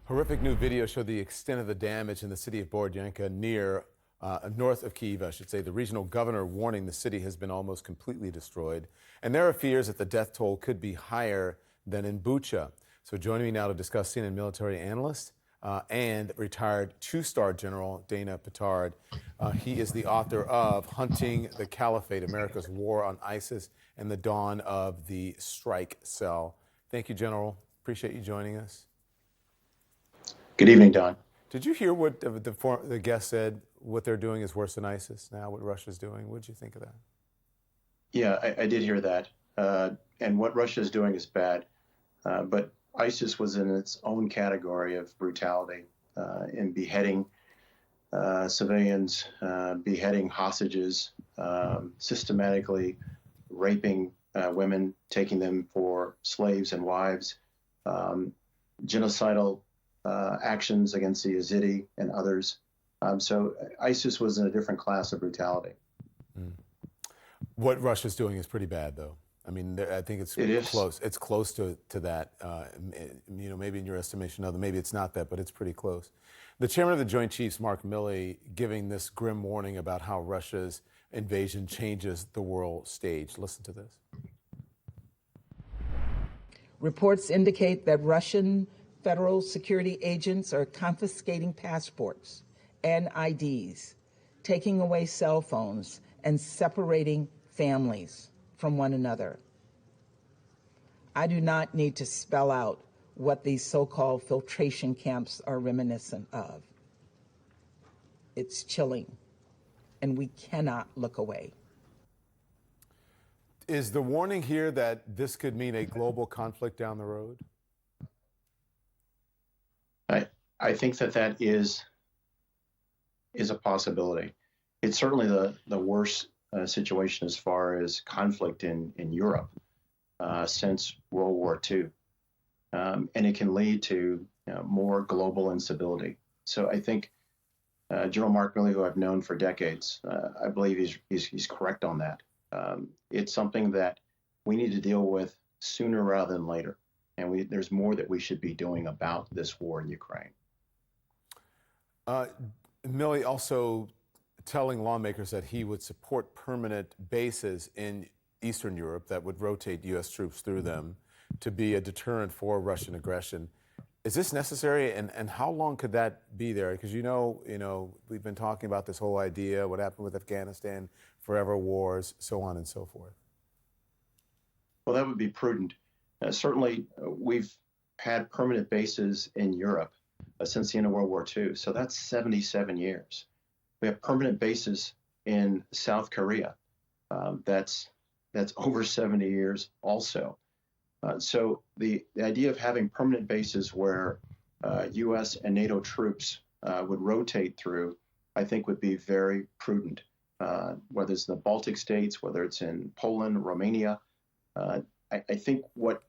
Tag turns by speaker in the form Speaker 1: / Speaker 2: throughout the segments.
Speaker 1: Horrific new video showed the extent of the damage in the city of Borodyanka north of Kyiv, I should say. The regional governor warning the city has been almost completely destroyed. And there are fears that the death toll could be higher than in Bucha. So joining me now to discuss CNN military analyst and retired two-star general Dana Pittard. He is the author of Hunting the Caliphate, America's War on ISIS and the Dawn of the Strike Cell. Thank you, General. Appreciate you joining us.
Speaker 2: Good evening, Don.
Speaker 1: Did you hear what the guest said? What they're doing is worse than ISIS now, what Russia's doing. What did you think of that?
Speaker 2: Yeah, I did hear that. And what Russia is doing is bad. But ISIS was in its own category of brutality in beheading civilians, beheading hostages, systematically raping women, taking them for slaves and wives, genocidal actions against the Yazidi and others. So ISIS was in a different class of brutality.
Speaker 1: What Russia's doing is pretty bad, though. I mean, I think it's close. It's close to that. You know, maybe in your estimation, maybe it's not that, but it's pretty close. The chairman of the Joint Chiefs, Mark Milley, giving this grim warning about how Russia's invasion changes the world stage. Listen to this.
Speaker 3: Reports indicate that Russian federal security agents are confiscating passports and IDs, taking away cell phones, and separating families from one another. I do not need to spell out what these so-called filtration camps are reminiscent of. It's chilling, and we cannot look away.
Speaker 1: Is the warning here that this could mean a global conflict down the road?
Speaker 2: I think that is a possibility. It's certainly the worst situation as far as conflict in Europe since World War II. And it can lead to more global instability. So I think General Mark Milley, who I've known for decades, I believe he's correct on that. It's something that we need to deal with sooner rather than later. And there's more that we should be doing about this war in Ukraine.
Speaker 1: Milley also telling lawmakers that he would support permanent bases in Eastern Europe that would rotate U.S. troops through them to be a deterrent for Russian aggression. Is this necessary, and how long could that be there? Because you know, we've been talking about this whole idea, what happened with Afghanistan, forever wars, so on and so forth.
Speaker 2: Well, that would be prudent. Certainly, we've had permanent bases in Europe since the end of World War II, so that's 77 years. We have permanent bases in South Korea. That's over 70 years also. So the idea of having permanent bases where U.S. and NATO troops would rotate through, I think would be very prudent, whether it's in the Baltic states, whether it's in Poland, Romania. I think what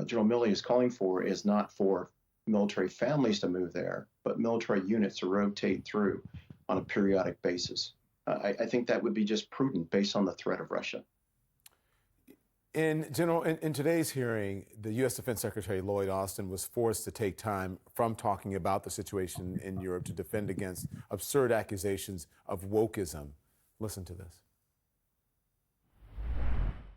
Speaker 2: General Milley is calling for is not for military families to move there, but military units to rotate through on a periodic basis. I think that would be just prudent based on the threat of Russia.
Speaker 1: General, in today's hearing, the U.S. Defense Secretary Lloyd Austin was forced to take time from talking about the situation in Europe to defend against absurd accusations of wokeism. Listen to this.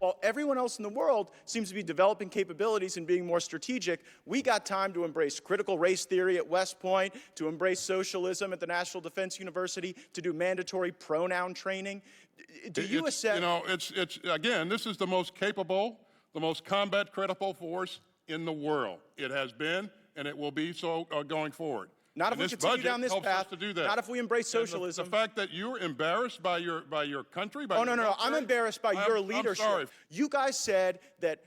Speaker 4: While everyone else in the world seems to be developing capabilities and being more strategic, we got time to embrace critical race theory at West Point, to embrace socialism at the National Defense University, to do mandatory pronoun training. Do you assess?
Speaker 5: You know, it's again, this is the most capable, the most combat-critical force in the world. It has been, and it will be so going forward.
Speaker 4: Not if we continue down this path.
Speaker 5: To do that.
Speaker 4: Not if we embrace socialism.
Speaker 5: The fact that you're embarrassed by your country. By
Speaker 4: no. I'm embarrassed by your leadership.
Speaker 5: I'm sorry.
Speaker 4: You guys said that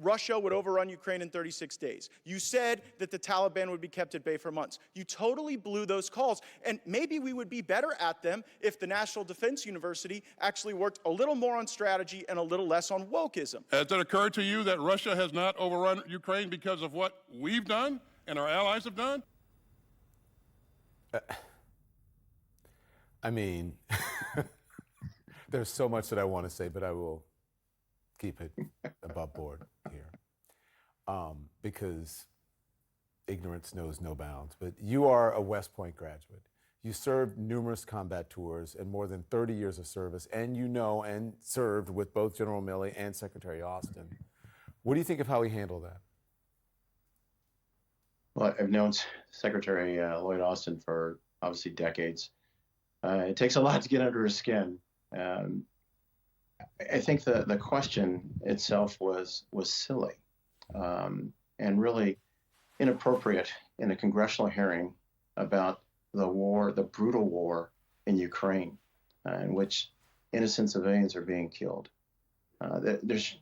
Speaker 4: Russia would overrun Ukraine in 36 days. You said that the Taliban would be kept at bay for months. You totally blew those calls. And maybe we would be better at them if the National Defense University actually worked a little more on strategy and a little less on wokeism.
Speaker 5: Has it occurred to you that Russia has not overrun Ukraine because of what we've done and our allies have done?
Speaker 1: I mean, there's so much that I want to say, but I will keep it above board here. Because ignorance knows no bounds, but you are a West Point graduate. You served numerous combat tours and more than 30 years of service, and you know and served with both General Milley and Secretary Austin. What do you think of how he handled that?
Speaker 2: Well, I've known Secretary Lloyd Austin for obviously decades. It takes a lot to get under his skin. I think the question itself was silly and really inappropriate in a congressional hearing about the war, the brutal war in Ukraine, in which innocent civilians are being killed. There's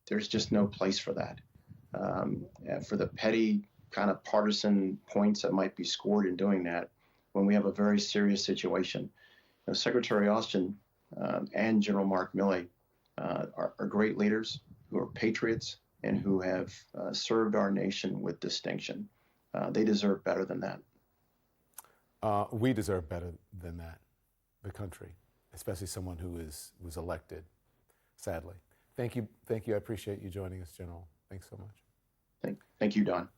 Speaker 2: just no place for that. For the petty kind of partisan points that might be scored in doing that, when we have a very serious situation. You know, Secretary Austin and General Mark Milley are great leaders who are patriots and who have served our nation with distinction. They deserve better than that.
Speaker 1: We deserve better than that, the country, especially someone who was elected, sadly. Thank you. I appreciate you joining us, General. Thanks so much.
Speaker 2: Thank you, Don.